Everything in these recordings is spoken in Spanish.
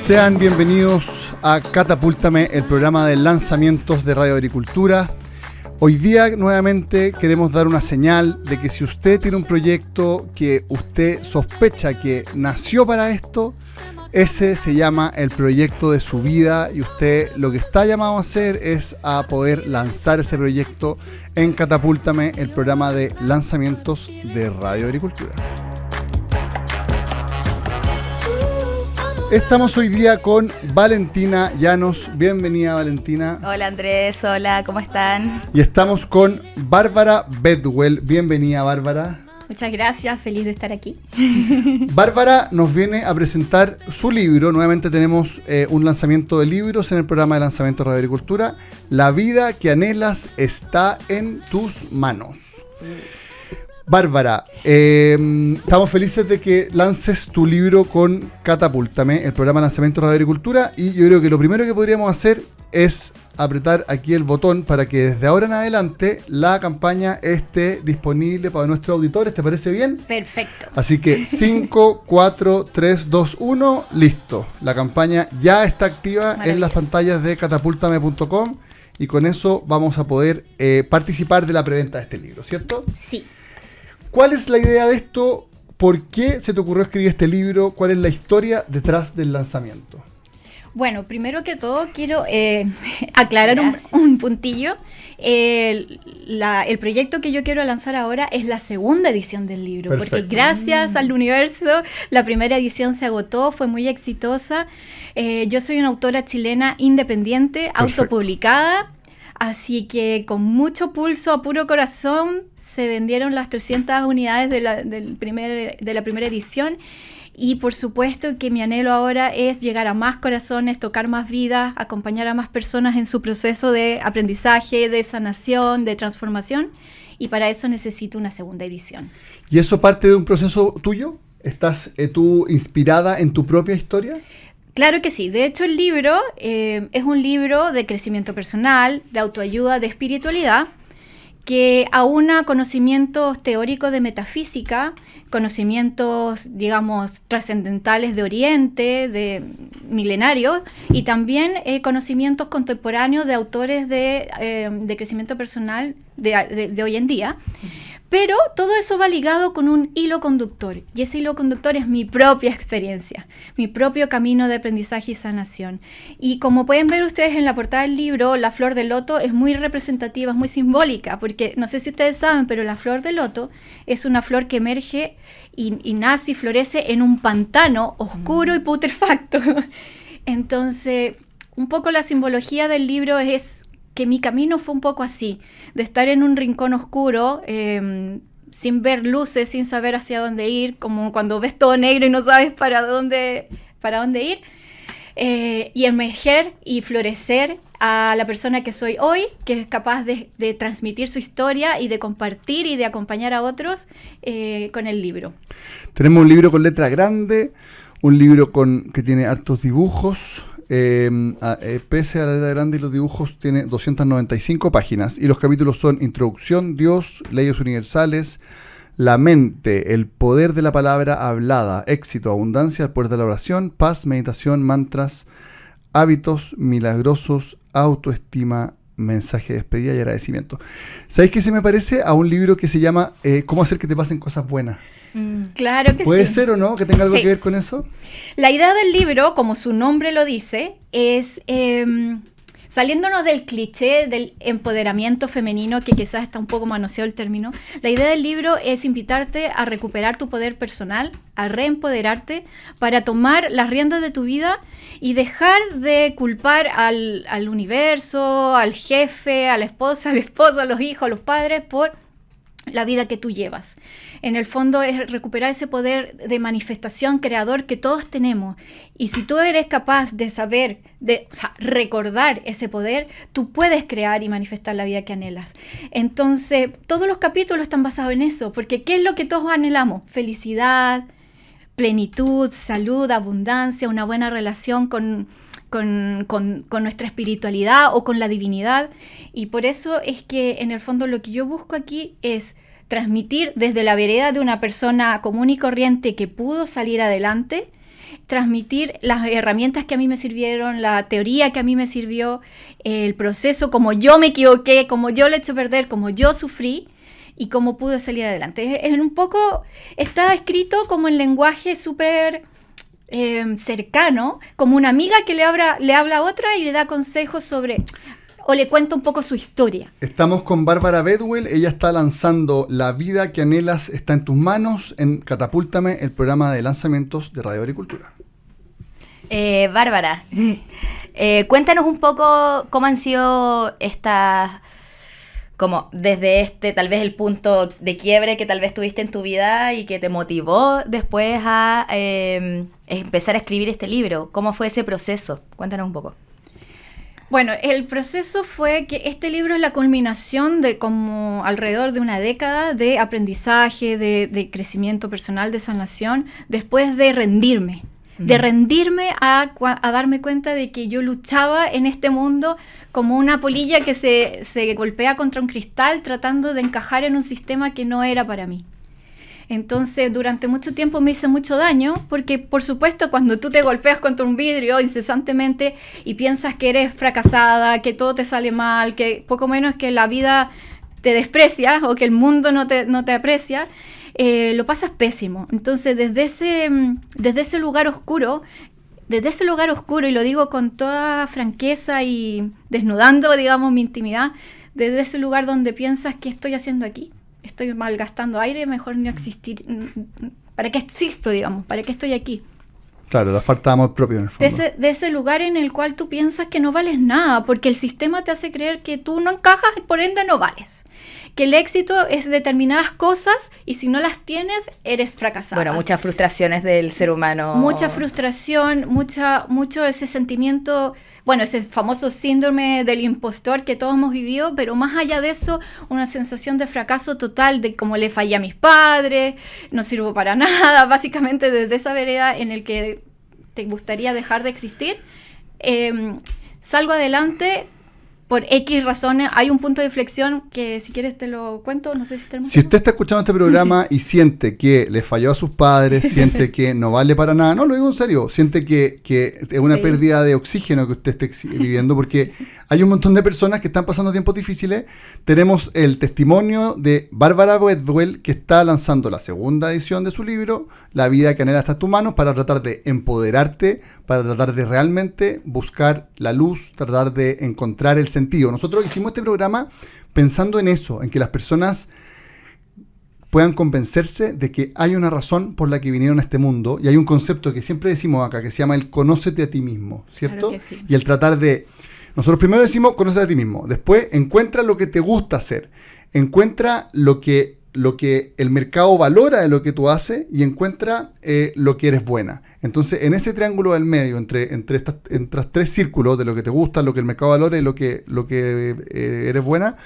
Sean bienvenidos a Catapúltame, el programa de lanzamientos de Radio Agricultura. Hoy día nuevamente queremos dar una señal de que si usted tiene un proyecto que usted sospecha que nació para esto, ese se llama el proyecto de su vida y usted lo que está llamado a hacer es a poder lanzar ese proyecto en Catapúltame, el programa de lanzamientos de Radio Agricultura. Estamos hoy día con Valentina Llanos. Bienvenida, Valentina. Hola, Andrés. Hola, ¿cómo están? Y estamos con Bárbara Bedwell. Bienvenida, Bárbara. Muchas gracias, feliz de estar aquí. Bárbara nos viene a presentar su libro. Nuevamente tenemos un lanzamiento de libros en el programa de lanzamiento de Radio Agricultura. La vida que anhelas está en tus manos. Bárbara, estamos felices de que lances tu libro con Catapúltame, el programa de lanzamiento de Radio Agricultura, y yo creo que lo primero que podríamos hacer es apretar aquí el botón para que desde ahora en adelante la campaña esté disponible para nuestros auditores. ¿Te parece bien? Perfecto. Así que 5, 4, 3, 2, 1, listo. La campaña ya está activa en las pantallas de catapúltame.com y con eso vamos a poder participar de la preventa de este libro, ¿cierto? Sí. ¿Cuál es la idea de esto? ¿Por qué se te ocurrió escribir este libro? ¿Cuál es la historia detrás del lanzamiento? Bueno, primero que todo quiero aclarar un puntillo. El proyecto que yo quiero lanzar ahora es la segunda edición del libro. Perfecto. Porque gracias al universo la primera edición se agotó, fue muy exitosa. Yo soy una autora chilena independiente, perfecto, autopublicada. Así que con mucho pulso, a puro corazón, se vendieron las 300 unidades de la primera edición. Y por supuesto que mi anhelo ahora es llegar a más corazones, tocar más vidas, acompañar a más personas en su proceso de aprendizaje, de sanación, de transformación. Y para eso necesito una segunda edición. ¿Y eso parte de un proceso tuyo? ¿Estás tú inspirada en tu propia historia? Claro que sí. De hecho, el libro es un libro de crecimiento personal, de autoayuda, de espiritualidad, que aúna conocimientos teóricos de metafísica, conocimientos, digamos, trascendentales de Oriente, de milenarios, y también conocimientos contemporáneos de autores de crecimiento personal de hoy en día. Pero todo eso va ligado con un hilo conductor, y ese hilo conductor es mi propia experiencia, mi propio camino de aprendizaje y sanación. Y como pueden ver ustedes en la portada del libro, la flor de loto es muy representativa, es muy simbólica, porque no sé si ustedes saben, pero la flor de loto es una flor que emerge y nace y florece en un pantano oscuro y putrefacto. Entonces, un poco la simbología del libro es que mi camino fue un poco así, de estar en un rincón oscuro, sin ver luces, sin saber hacia dónde ir, como cuando ves todo negro y no sabes para dónde ir, y emerger y florecer a la persona que soy hoy, que es capaz de transmitir su historia y de compartir y de acompañar a otros con el libro. Tenemos un libro con letra grande, un libro que tiene hartos dibujos. Pese a la letra grande y los dibujos, tiene 295 páginas y los capítulos son Introducción, Dios, Leyes Universales, La Mente, El Poder de la Palabra Hablada, Éxito, Abundancia, El Poder de la Oración, Paz, Meditación, Mantras, Hábitos Milagrosos, Autoestima, Mensaje de Despedida y Agradecimiento. ¿Sabéis qué se me parece a un libro que se llama Cómo hacer que te pasen cosas buenas? Claro que sí. ¿Puede ser o no que tenga algo que ver con eso? La idea del libro, como su nombre lo dice, es saliéndonos del cliché del empoderamiento femenino, que quizás está un poco manoseado el término. La idea del libro es invitarte a recuperar tu poder personal, a reempoderarte para tomar las riendas de tu vida y dejar de culpar al universo, al jefe, a la esposa, al esposo, a los hijos, a los padres por la vida que tú llevas. En el fondo es recuperar ese poder de manifestación creador que todos tenemos. Y si tú eres capaz de saber, recordar ese poder, tú puedes crear y manifestar la vida que anhelas. Entonces, todos los capítulos están basados en eso, porque ¿qué es lo que todos anhelamos? Felicidad, plenitud, salud, abundancia, una buena relación con nuestra espiritualidad o con la divinidad. Y por eso es que en el fondo lo que yo busco aquí es transmitir desde la vereda de una persona común y corriente que pudo salir adelante, transmitir las herramientas que a mí me sirvieron, la teoría que a mí me sirvió, el proceso, como yo me equivoqué, como yo le eché a perder, como yo sufrí y cómo pude salir adelante. Es un poco, está escrito como en lenguaje súper cercano, como una amiga que le habla a otra y le da consejos sobre, o le cuenta un poco su historia. Estamos con Bárbara Bedwell, ella está lanzando La vida que anhelas está en tus manos en Catapúltame, el programa de lanzamientos de Radio Agricultura. Bárbara, cuéntanos un poco cómo han sido estas, como desde tal vez el punto de quiebre que tal vez tuviste en tu vida y que te motivó después a empezar a escribir este libro. ¿Cómo fue ese proceso? Cuéntanos un poco. Bueno, el proceso fue que este libro es la culminación de como alrededor de una década de aprendizaje, de crecimiento personal, de sanación, después de rendirme. De rendirme a darme cuenta de que yo luchaba en este mundo como una polilla que se golpea contra un cristal tratando de encajar en un sistema que no era para mí. Entonces, durante mucho tiempo me hice mucho daño, porque por supuesto cuando tú te golpeas contra un vidrio incesantemente y piensas que eres fracasada, que todo te sale mal, que poco menos que la vida te desprecia o que el mundo no te aprecia, lo pasas pésimo. Entonces, desde ese lugar oscuro, y lo digo con toda franqueza y desnudando, digamos, mi intimidad, desde ese lugar donde piensas, ¿qué estoy haciendo aquí? Estoy malgastando aire, mejor no existir. ¿Para qué existo, digamos? ¿Para qué estoy aquí? Claro, la falta de amor propio en el fondo. De ese lugar en el cual tú piensas que no vales nada, porque el sistema te hace creer que tú no encajas y por ende no vales. Que el éxito es determinadas cosas y si no las tienes, eres fracasada. Bueno, muchas frustraciones del ser humano. Mucha frustración, mucho ese sentimiento, bueno, ese famoso síndrome del impostor que todos hemos vivido, pero más allá de eso, una sensación de fracaso total, de cómo le fallé a mis padres, no sirvo para nada, básicamente desde esa vereda en el que te gustaría dejar de existir. Salgo adelante por X razones. Hay un punto de inflexión que si quieres te lo cuento, no sé si tenemos. Si usted está escuchando este programa y siente que le falló a sus padres, siente que no vale para nada, no, lo digo en serio, siente que es una pérdida de oxígeno que usted esté viviendo, porque hay un montón de personas que están pasando tiempos difíciles. Tenemos el testimonio de Bárbara Bedwell, que está lanzando la segunda edición de su libro, La vida que anhela está en tus manos, para tratar de empoderarte, para tratar de realmente buscar la luz, tratar de encontrar el sentido. Nosotros hicimos este programa pensando en eso, en que las personas puedan convencerse de que hay una razón por la que vinieron a este mundo, y hay un concepto que siempre decimos acá, que se llama el conócete a ti mismo, ¿cierto? Claro que sí. Y el tratar de... Nosotros primero decimos conócete a ti mismo, después encuentra lo que te gusta hacer, encuentra lo que el mercado valora de lo que tú haces y encuentra lo que eres buena. Entonces, en ese triángulo del medio, entre estas tres círculos de lo que te gusta, lo que el mercado valora y lo que eres buena,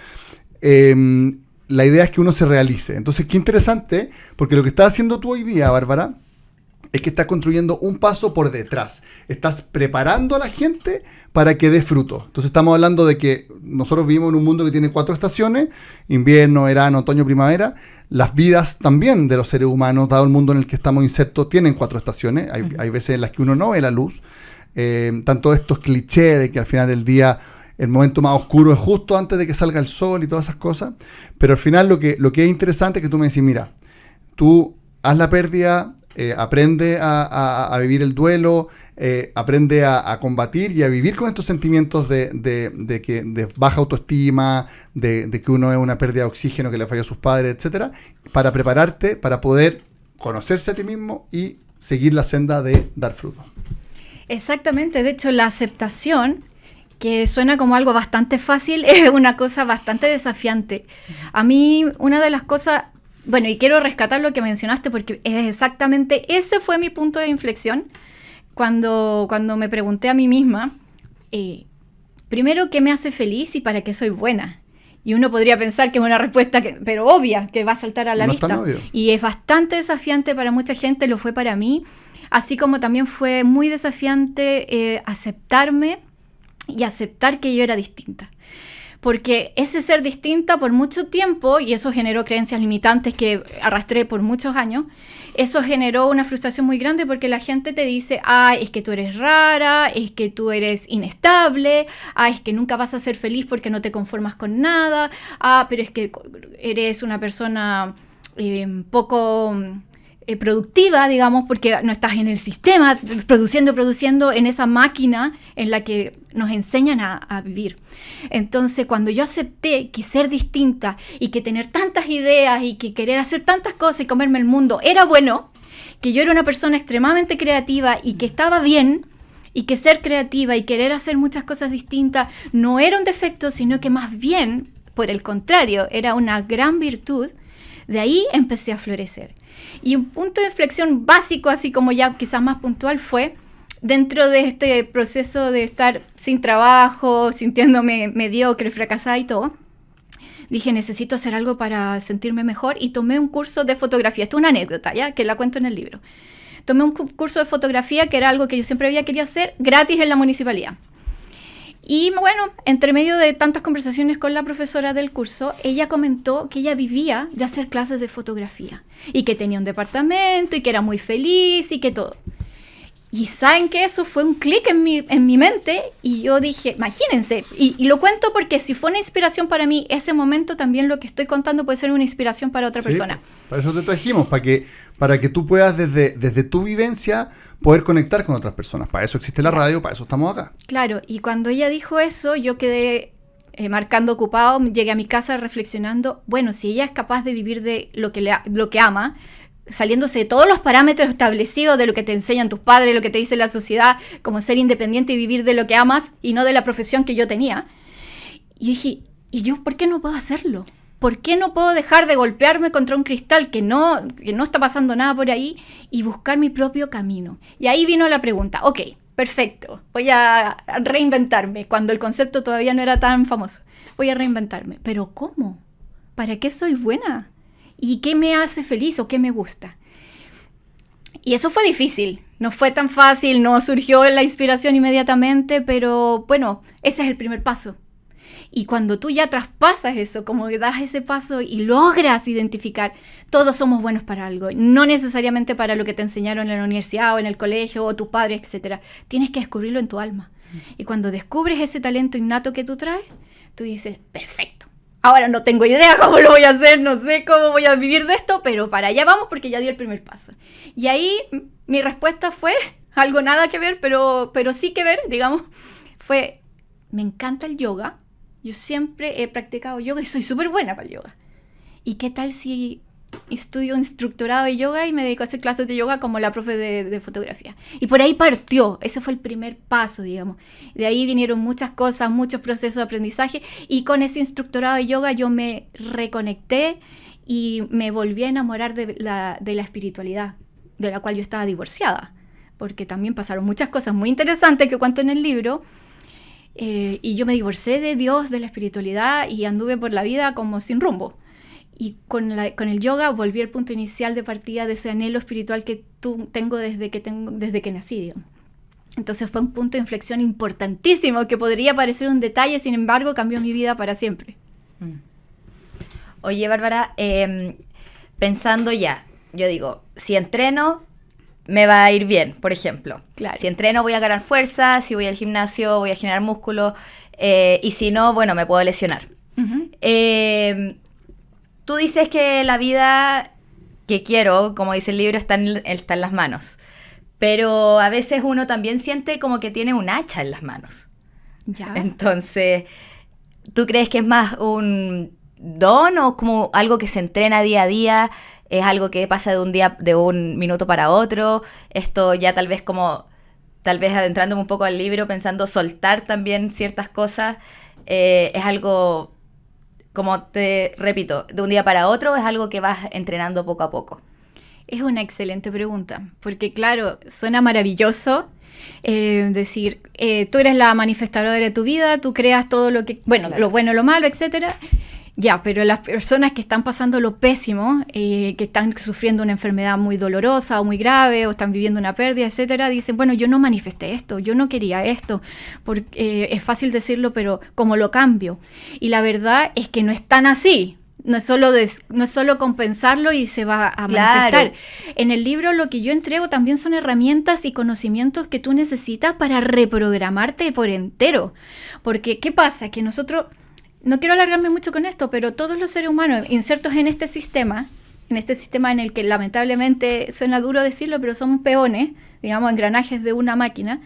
la idea es que uno se realice. Entonces, qué interesante, porque lo que estás haciendo tú hoy día, Bárbara, es que estás construyendo un paso por detrás. Estás preparando a la gente para que dé fruto. Entonces estamos hablando de que nosotros vivimos en un mundo que tiene 4 estaciones: invierno, verano, otoño, primavera. Las vidas también de los seres humanos, dado el mundo en el que estamos insertos, tienen 4 estaciones. Hay veces en las que uno no ve la luz. Tanto estos clichés de que al final del día el momento más oscuro es justo antes de que salga el sol y todas esas cosas. Pero al final lo que es interesante es que tú me decís, mira, tú haz la pérdida, aprende a vivir el duelo, aprende a combatir y a vivir con estos sentimientos de baja autoestima, de que uno es una pérdida de oxígeno, que le falló a sus padres, etcétera, para prepararte, para poder conocerse a ti mismo y seguir la senda de dar fruto. Exactamente, de hecho la aceptación, que suena como algo bastante fácil, es una cosa bastante desafiante. A mí una de las cosas... Bueno, y quiero rescatar lo que mencionaste porque es exactamente, ese fue mi punto de inflexión cuando me pregunté a mí misma, primero, ¿qué me hace feliz y para qué soy buena? Y uno podría pensar que es una respuesta pero obvia, que va a saltar a la vista. Y es bastante desafiante para mucha gente, lo fue para mí, así como también fue muy desafiante aceptarme y aceptar que yo era distinta. porque ese ser distinta por mucho tiempo, y eso generó creencias limitantes que arrastré por muchos años, eso generó una frustración muy grande porque la gente te dice, es que tú eres rara, es que tú eres inestable, es que nunca vas a ser feliz porque no te conformas con nada, pero es que eres una persona poco productiva, digamos, porque no estás en el sistema produciendo en esa máquina en la que nos enseñan a vivir. Entonces, cuando yo acepté que ser distinta y que tener tantas ideas y que querer hacer tantas cosas y comerme el mundo era bueno, que yo era una persona extremadamente creativa y que estaba bien, y que ser creativa y querer hacer muchas cosas distintas no era un defecto, sino que más bien, por el contrario, era una gran virtud, de ahí empecé a florecer. Y un punto de inflexión básico, así como ya quizás más puntual, fue dentro de este proceso de estar sin trabajo, sintiéndome mediocre, fracasada y todo. Dije, necesito hacer algo para sentirme mejor, y tomé un curso de fotografía. Esto es una anécdota, ¿ya? Que la cuento en el libro. Tomé un curso de fotografía, que era algo que yo siempre había querido hacer, gratis en la municipalidad. Y bueno, entre medio de tantas conversaciones con la profesora del curso, ella comentó que ella vivía de hacer clases de fotografía y que tenía un departamento y que era muy feliz y que todo. Y saben que eso fue un clic en mi mente, y yo dije, imagínense, y lo cuento porque si fue una inspiración para mí, ese momento también lo que estoy contando puede ser una inspiración para otra persona. Para eso te trajimos, para que tú puedas desde tu vivencia poder conectar con otras personas. Para eso existe la radio, para eso estamos acá. Claro, y cuando ella dijo eso, yo quedé marcando ocupado, llegué a mi casa reflexionando, bueno, si ella es capaz de vivir de lo que ama, saliéndose de todos los parámetros establecidos de lo que te enseñan tus padres, lo que te dice la sociedad, como ser independiente y vivir de lo que amas y no de la profesión que yo tenía. Y dije, ¿y yo por qué no puedo hacerlo? ¿Por qué no puedo dejar de golpearme contra un cristal que no está pasando nada por ahí y buscar mi propio camino? Y ahí vino la pregunta, ok, perfecto, voy a reinventarme, cuando el concepto todavía no era tan famoso. Voy a reinventarme, pero ¿cómo? ¿Para qué soy buena? ¿Y qué me hace feliz o qué me gusta? Y eso fue difícil, no fue tan fácil, no surgió la inspiración inmediatamente, pero bueno, ese es el primer paso. Y cuando tú ya traspasas eso, como que das ese paso y logras identificar, todos somos buenos para algo, no necesariamente para lo que te enseñaron en la universidad o en el colegio o tus padres, etc. Tienes que descubrirlo en tu alma. Y cuando descubres ese talento innato que tú traes, tú dices, perfecto. Ahora no tengo idea cómo lo voy a hacer, no sé cómo voy a vivir de esto, pero para allá vamos porque ya di el primer paso. Y ahí mi respuesta fue algo nada que ver, pero sí que ver, digamos, fue, me encanta el yoga. Yo siempre he practicado yoga y soy súper buena para el yoga. ¿Y qué tal si estudio instructorado de yoga y me dedico a hacer clases de yoga como la profe de fotografía? Y por ahí partió, ese fue el primer paso, digamos. De ahí vinieron muchas cosas, muchos procesos de aprendizaje, y con ese instructorado de yoga yo me reconecté y me volví a enamorar de la espiritualidad, de la cual yo estaba divorciada, porque también pasaron muchas cosas muy interesantes que cuento en el libro. Y yo me divorcié de Dios, de la espiritualidad, y anduve por la vida como sin rumbo. Y con el yoga volví al punto inicial de partida de ese anhelo espiritual que tengo desde que nací, digamos. Entonces fue un punto de inflexión importantísimo que podría parecer un detalle, sin embargo cambió mi vida para siempre. Oye, Bárbara, pensando ya, yo digo, si entreno, me va a ir bien, por ejemplo. Claro. Si entreno voy a ganar fuerza, si voy al gimnasio voy a generar músculo, y si no, bueno, me puedo lesionar. Uh-huh. Tú dices que la vida que quiero, como dice el libro, está en las manos. Pero a veces uno también siente como que tiene un hacha en las manos. Ya. Entonces, ¿tú crees que es más un don o como algo que se entrena día a día? ¿Es algo que pasa de un minuto para otro? Esto ya tal vez adentrándome un poco al libro, pensando soltar también ciertas cosas, es algo, como te repito, de un día para otro, es algo que vas entrenando poco a poco. Es una excelente pregunta, porque claro, suena maravilloso decir, tú eres la manifestadora de tu vida, tú creas todo lo que, bueno, claro, lo bueno, lo malo, etcétera. Ya, pero las personas que están pasando lo pésimo, que están sufriendo una enfermedad muy dolorosa o muy grave, o están viviendo una pérdida, etcétera, dicen, bueno, yo no manifesté esto, yo no quería esto, porque es fácil decirlo, pero ¿cómo lo cambio? Y la verdad es que no es tan así. No es solo compensarlo y se va a manifestar. En el libro lo que yo entrego también son herramientas y conocimientos que tú necesitas para reprogramarte por entero. Porque, ¿qué pasa? Que nosotros... No quiero alargarme mucho con esto, pero todos los seres humanos insertos en este sistema en el que lamentablemente suena duro decirlo, pero somos peones, digamos, engranajes de una máquina,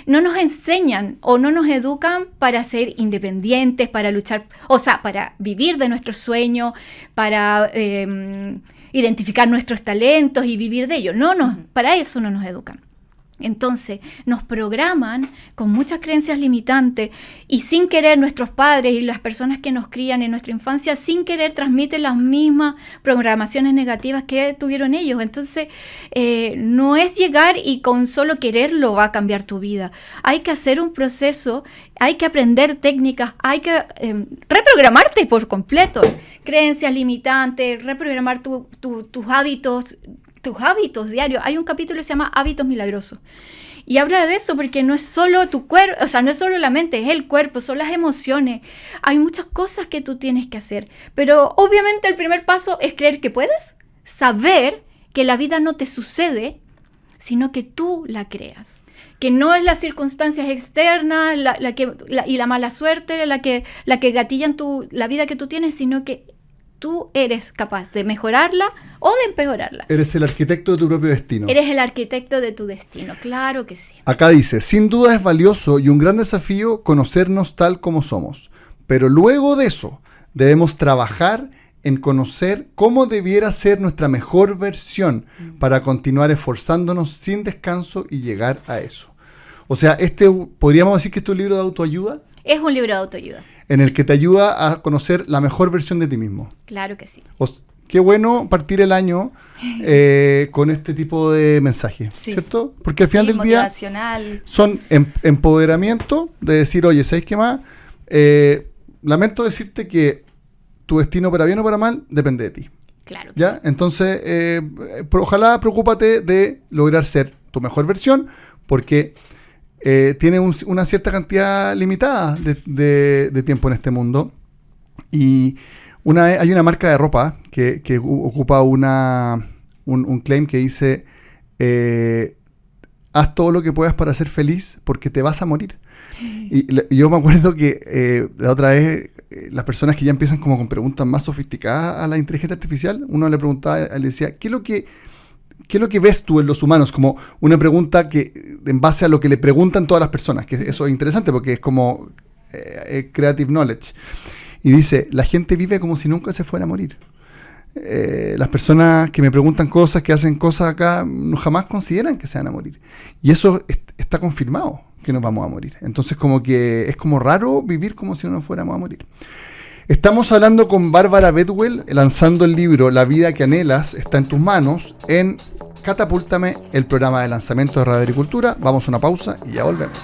no nos enseñan o no nos educan para ser independientes, para luchar, o sea, para vivir de nuestros sueños, para identificar nuestros talentos y vivir de ellos. Para eso no nos educan. Entonces nos programan con muchas creencias limitantes y sin querer nuestros padres y las personas que nos crían en nuestra infancia sin querer transmiten las mismas programaciones negativas que tuvieron ellos. Entonces no es llegar y con solo quererlo va a cambiar tu vida. Hay que hacer un proceso, hay que aprender técnicas, hay que reprogramarte por completo. Creencias limitantes, reprogramar tus hábitos diarios. Hay un capítulo que se llama Hábitos Milagrosos. Y habla de eso porque no es solo tu cuerpo, o sea, no es solo la mente, es el cuerpo, son las emociones. Hay muchas cosas que tú tienes que hacer. Pero obviamente el primer paso es creer que puedes, saber que la vida no te sucede, sino que tú la creas. Que no es las circunstancias externas y la mala suerte la que gatillan la vida que tú tienes, sino que tú eres capaz de mejorarla o de empeorarla. Eres el arquitecto de tu propio destino. Eres el arquitecto de tu destino, claro que sí. Acá dice, sin duda es valioso y un gran desafío conocernos tal como somos, pero luego de eso debemos trabajar en conocer cómo debiera ser nuestra mejor versión para continuar esforzándonos sin descanso y llegar a eso. O sea, ¿podríamos decir que este es un libro de autoayuda? Es un libro de autoayuda. En el que te ayuda a conocer la mejor versión de ti mismo. Claro que sí. Qué bueno partir el año con este tipo de mensajes, sí. ¿Cierto? Porque al final del día son empoderamiento de decir, oye, ¿sabes qué más? Lamento decirte que tu destino para bien o para mal depende de ti. Claro que ¿ya? Sí. Entonces, ojalá preocúpate de lograr ser tu mejor versión, porque tiene una cierta cantidad limitada de tiempo en este mundo. Y hay una marca de ropa que ocupa un claim que dice, haz todo lo que puedas para ser feliz porque te vas a morir. Y yo me acuerdo que la otra vez las personas que ya empiezan como con preguntas más sofisticadas a la inteligencia artificial, uno le preguntaba, le decía, ¿qué es lo que ves tú en los humanos? Como una pregunta que en base a lo que le preguntan todas las personas, que eso es interesante porque es como creative knowledge. Y dice, la gente vive como si nunca se fuera a morir. Las personas que me preguntan cosas, que hacen cosas acá, jamás consideran que se van a morir. Y eso está confirmado, que nos vamos a morir. Entonces como que es como raro vivir como si no nos fuéramos a morir. Estamos hablando con Bárbara Bedwell, lanzando el libro La vida que anhelas está en tus manos en Catapúltame, el programa de lanzamiento de Radio Agricultura. Vamos a una pausa y ya volvemos.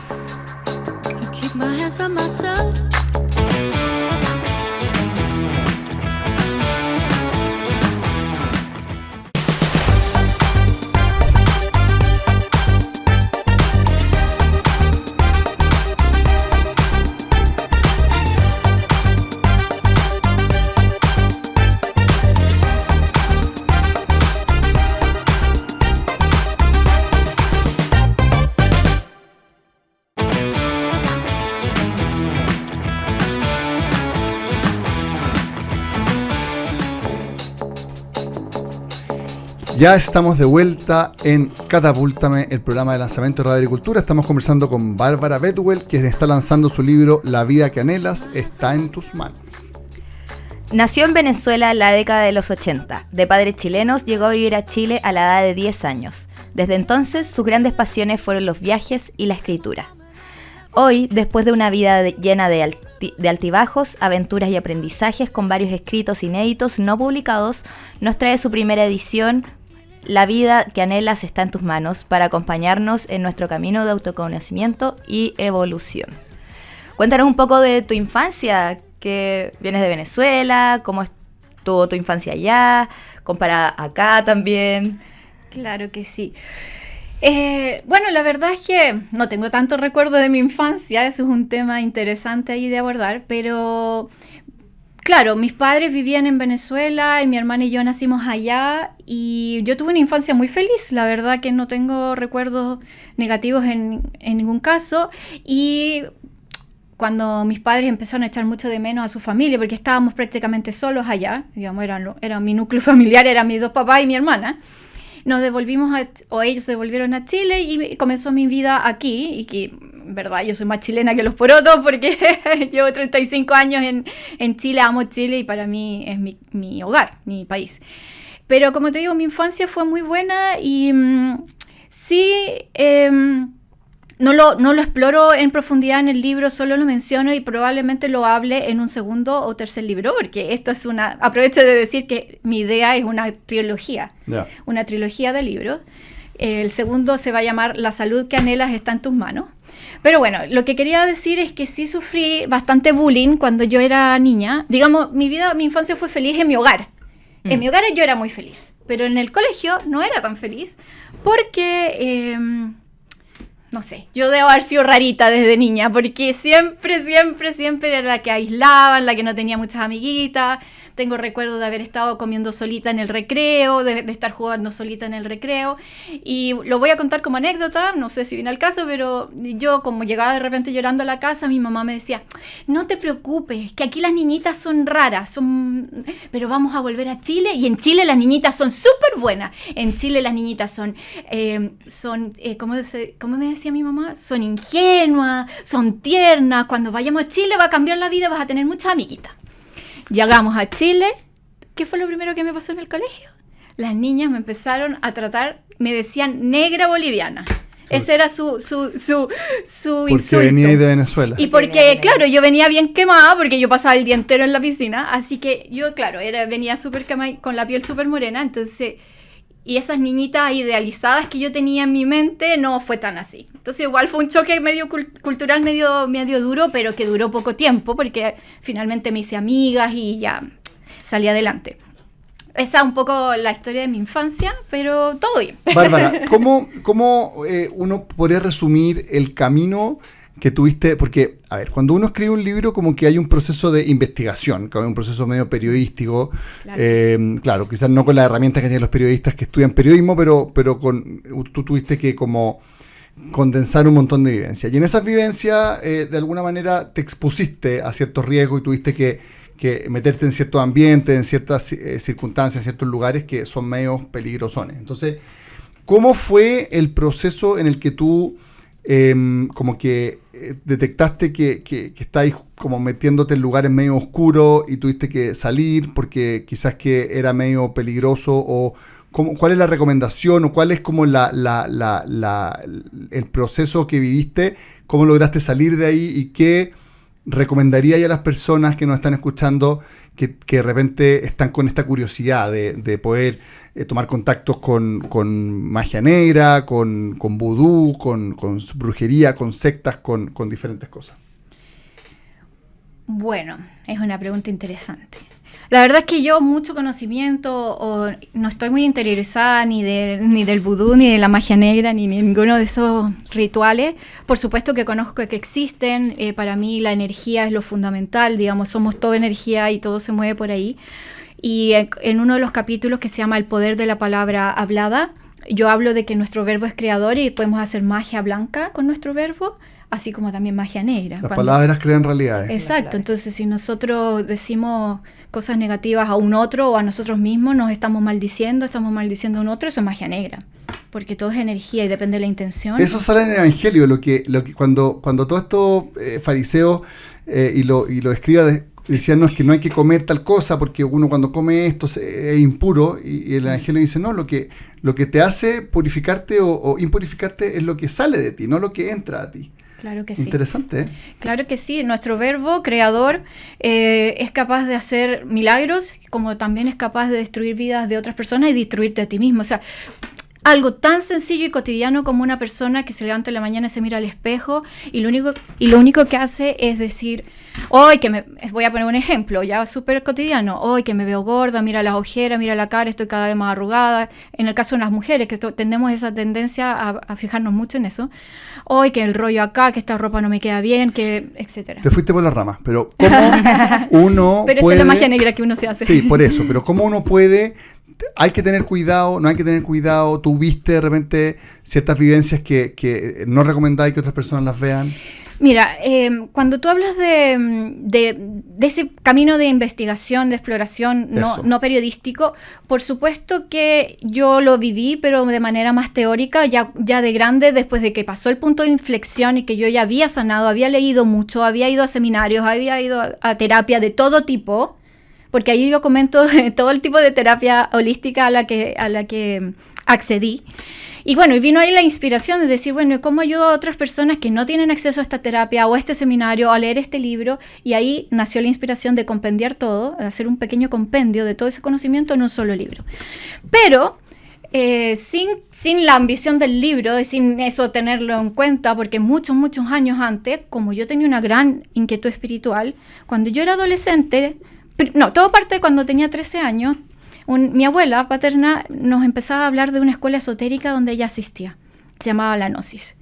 Ya estamos de vuelta en Catapúltame, el programa de lanzamiento de Radio Agricultura. Estamos conversando con Bárbara Bedwell, quien está lanzando su libro La vida que anhelas está en tus manos. Nació en Venezuela en la década de los 80. De padres chilenos, llegó a vivir a Chile a la edad de 10 años. Desde entonces, sus grandes pasiones fueron los viajes y la escritura. Hoy, después de una vida llena de altibajos, aventuras y aprendizajes con varios escritos inéditos no publicados, nos trae su primera edición, La vida que anhelas está en tus manos, para acompañarnos en nuestro camino de autoconocimiento y evolución. Cuéntanos un poco de tu infancia. que vienes de Venezuela, cómo estuvo tu infancia allá, comparada acá también. Claro que sí. Bueno, la verdad es que no tengo tanto recuerdo de mi infancia, eso es un tema interesante ahí de abordar, pero claro, mis padres vivían en Venezuela y mi hermana y yo nacimos allá y yo tuve una infancia muy feliz, la verdad que no tengo recuerdos negativos en ningún caso. Y cuando mis padres empezaron a echar mucho de menos a su familia, porque estábamos prácticamente solos allá, digamos, era mi núcleo familiar, eran mis dos papás y mi hermana, nos devolvimos, o ellos se devolvieron a Chile y comenzó mi vida aquí, y que, en verdad, yo soy más chilena que los porotos, porque llevo 35 años en Chile, amo Chile y para mí es mi hogar, mi país. Pero como te digo, mi infancia fue muy buena y sí... No lo exploro en profundidad en el libro, solo lo menciono y probablemente lo hable en un segundo o tercer libro, porque esto es aprovecho de decir que mi idea es una trilogía, una trilogía de libros. El segundo se va a llamar La salud que anhelas está en tus manos. Pero bueno, lo que quería decir es que sí sufrí bastante bullying cuando yo era niña. Digamos, mi infancia fue feliz en mi hogar. En mi hogar yo era muy feliz, pero en el colegio no era tan feliz porque... no sé, yo debo haber sido rarita desde niña, porque siempre era la que aislaban, la que no tenía muchas amiguitas. Tengo recuerdo de haber estado comiendo solita en el recreo, de estar jugando solita en el recreo. Y lo voy a contar como anécdota, no sé si viene al caso, pero yo como llegaba de repente llorando a la casa, mi mamá me decía, no te preocupes, que aquí las niñitas son raras, pero vamos a volver a Chile y en Chile las niñitas son súper buenas. En Chile las niñitas son ¿cómo me decía mi mamá? Son ingenuas, son tiernas. Cuando vayamos a Chile va a cambiar la vida, vas a tener muchas amiguitas. Llegamos a Chile. ¿Qué fue lo primero que me pasó en el colegio? Las niñas me empezaron a tratar, me decían negra boliviana. Ese era su insulto. Porque venía de Venezuela. Y porque, claro, yo venía bien quemada porque yo pasaba el día entero en la piscina. Así que yo, claro, venía súper quemada, con la piel súper morena. Entonces, y esas niñitas idealizadas que yo tenía en mi mente no fue tan así. Entonces igual fue un choque medio cultural, medio duro, pero que duró poco tiempo porque finalmente me hice amigas y ya salí adelante. Esa es un poco la historia de mi infancia, pero todo bien. Bárbara, ¿cómo uno podría resumir el camino que tuviste? Porque, a ver, cuando uno escribe un libro como que hay un proceso de investigación, que hay un proceso medio periodístico, claro, quizás no con las herramientas que tienen los periodistas que estudian periodismo, pero tú tuviste que como condensar un montón de vivencias. Y en esas vivencias, de alguna manera, te expusiste a ciertos riesgos y tuviste que meterte en ciertos ambientes, en ciertas circunstancias, en ciertos lugares que son medio peligrosones. Entonces, ¿cómo fue el proceso en el que tú como que detectaste que estáis como metiéndote en lugares medio oscuros y tuviste que salir porque quizás que era medio peligroso? O ¿cuál es la recomendación o cuál es como el proceso que viviste? ¿Cómo lograste salir de ahí y qué recomendaría a las personas que nos están escuchando que de repente están con esta curiosidad de poder tomar contactos con magia negra, con vudú, con brujería, con sectas, con diferentes cosas? Bueno, es una pregunta interesante. La verdad es que yo mucho conocimiento no estoy muy interiorizada ni del vudú, ni de la magia negra, ni ninguno de esos rituales. Por supuesto que conozco que existen. Para mí la energía es lo fundamental, digamos, somos toda energía y todo se mueve por ahí. Y en uno de los capítulos que se llama El poder de la palabra hablada, yo hablo de que nuestro verbo es creador y podemos hacer magia blanca con nuestro verbo, así como también magia negra. Las palabras crean realidades. Exacto, entonces si nosotros decimos cosas negativas a un otro o a nosotros mismos, nos estamos maldiciendo a un otro, eso es magia negra, porque todo es energía y depende de la intención. Eso sale en el Evangelio, lo que cuando todos estos fariseos y lo escribas decían, no, es que no hay que comer tal cosa porque uno cuando come esto es impuro, y el Evangelio dice, no, lo que te hace purificarte o impurificarte es lo que sale de ti, no lo que entra a ti. Claro que sí. Interesante, ¿eh? Claro que sí. Nuestro verbo creador es capaz de hacer milagros, como también es capaz de destruir vidas de otras personas y destruirte a ti mismo. O sea, algo tan sencillo y cotidiano como una persona que se levanta en la mañana y se mira al espejo y lo único que hace es decir, hoy voy a poner un ejemplo ya súper cotidiano, hoy que me veo gorda, mira las ojeras, mira la cara, estoy cada vez más arrugada. En el caso de las mujeres, que tenemos esa tendencia a fijarnos mucho en eso, hoy que el rollo acá, que esta ropa no me queda bien, que etcétera. Te fuiste por las ramas, pero ¿cómo uno pero puede? Esa es la magia negra que uno se hace. Sí, por eso, pero ¿cómo uno puede? Hay que tener cuidado, no hay que tener cuidado. Tú viste de repente ciertas vivencias que no recomendáis que otras personas las vean. Mira, cuando tú hablas de ese camino de investigación, de exploración no periodístico, por supuesto que yo lo viví, pero de manera más teórica, ya de grande, después de que pasó el punto de inflexión y que yo ya había sanado, había leído mucho, había ido a seminarios, había ido a terapia de todo tipo. Porque ahí yo comento todo el tipo de terapia holística a la que accedí. Y bueno, y vino ahí la inspiración de decir, bueno, ¿cómo ayudo a otras personas que no tienen acceso a esta terapia o a este seminario, a leer este libro? Y ahí nació la inspiración de compendiar todo, de hacer un pequeño compendio de todo ese conocimiento en un solo libro. Pero sin la ambición del libro y sin eso tenerlo en cuenta, porque muchos años antes, como yo tenía una gran inquietud espiritual, cuando yo era adolescente... No, todo parte cuando tenía 13 años. Mi abuela paterna nos empezaba a hablar de una escuela esotérica donde ella asistía. Se llamaba La Gnosis.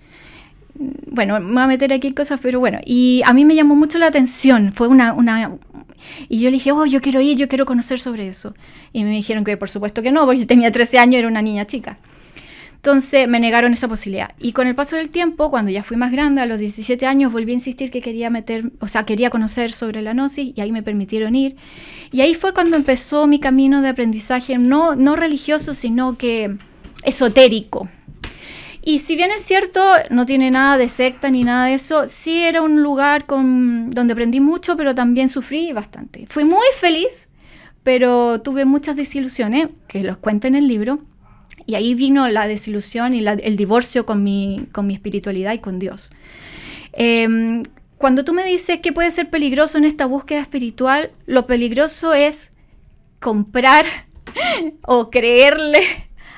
Bueno, me voy a meter aquí en cosas, pero bueno. Y a mí me llamó mucho la atención. Fue y yo le dije, yo quiero ir, yo quiero conocer sobre eso. Y me dijeron que por supuesto que no, porque yo tenía 13 años, era una niña chica. Entonces me negaron esa posibilidad. Y con el paso del tiempo, cuando ya fui más grande, a los 17 años, volví a insistir que quería conocer sobre la gnosis, y ahí me permitieron ir. Y ahí fue cuando empezó mi camino de aprendizaje, no religioso, sino que esotérico. Y si bien es cierto, no tiene nada de secta ni nada de eso, sí era un lugar donde aprendí mucho, pero también sufrí bastante. Fui muy feliz, pero tuve muchas desilusiones, que los cuento en el libro. Y ahí vino la desilusión y el divorcio con mi espiritualidad y con Dios. Cuando tú me dices qué puede ser peligroso en esta búsqueda espiritual, lo peligroso es comprar o creerle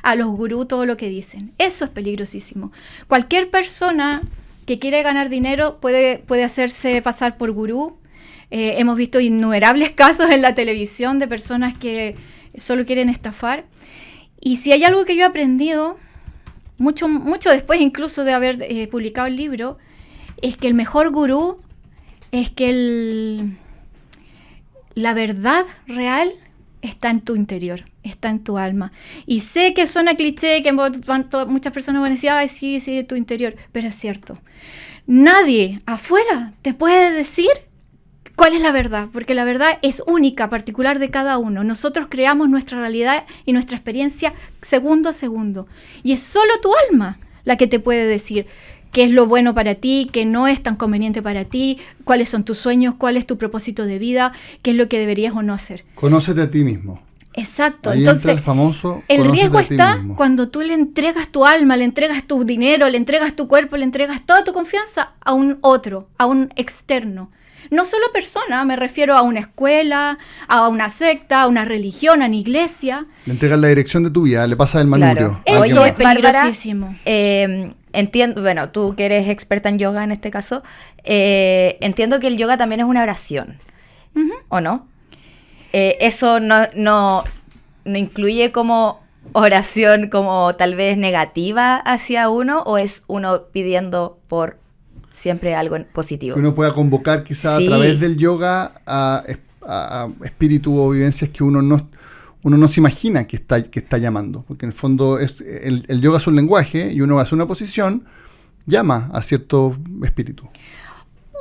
a los gurús todo lo que dicen. Eso es peligrosísimo. Cualquier persona que quiere ganar dinero puede hacerse pasar por gurú. Hemos visto innumerables casos en la televisión de personas que solo quieren estafar. Y si hay algo que yo he aprendido, mucho después incluso de haber publicado el libro, es que el mejor gurú es que la verdad real está en tu interior, está en tu alma. Y sé que suena cliché, que muchas personas van a decir, ay, sí, tu interior, pero es cierto. Nadie afuera te puede decir cuál es la verdad, porque la verdad es única, particular de cada uno. Nosotros creamos nuestra realidad y nuestra experiencia segundo a segundo. Y es solo tu alma la que te puede decir qué es lo bueno para ti, qué no es tan conveniente para ti, cuáles son tus sueños, cuál es tu propósito de vida, qué es lo que deberías o no hacer. Conócete a ti mismo. Exacto. Ahí entonces entra el famoso el riesgo está mismo. cuando tú le entregas tu alma, le entregas tu dinero, le entregas tu cuerpo, le entregas toda tu confianza a un otro, a un externo. No solo persona, me refiero a una escuela, a una secta, a una religión, a una iglesia. Le entregas la dirección de tu vida, le pasas el manubrio. Claro. Eso es peligrosísimo. Entiendo, bueno, tú que eres experta en yoga en este caso, entiendo que el yoga también es una oración, ¿o no? Eso no incluye como oración como tal vez negativa hacia uno, o es uno pidiendo por siempre algo positivo. Que uno pueda convocar quizá a través del yoga a espíritu o vivencias que uno no se imagina que está llamando. Porque en el fondo el yoga es un lenguaje y uno hace una posición, llama a cierto espíritu.